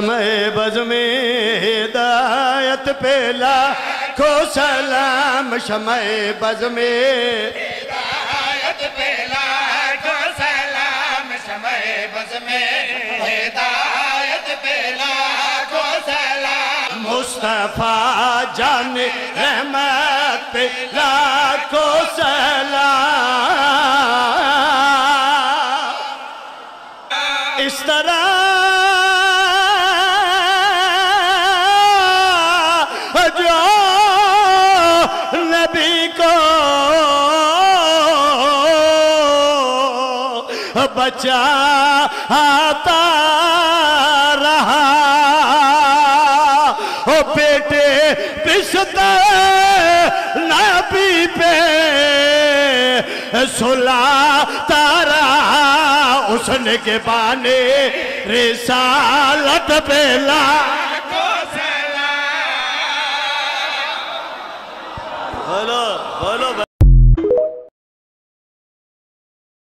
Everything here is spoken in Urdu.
میں بز میں ہدایت پہ لاکھوں سلام شمع بز میں ہدایت پہ لاکھوں سلام شمع بز میں ہدایت پہ لاکھوں سلام مصطفیٰ جان رحمت پہ لاکھوں سلام اس طرح جو نبی کو بچاتا رہا بیٹے پشتے نبی پہ سلاتا رہا اس نے کے بانے رسالت پہ لاکھوں سلام بولو بولو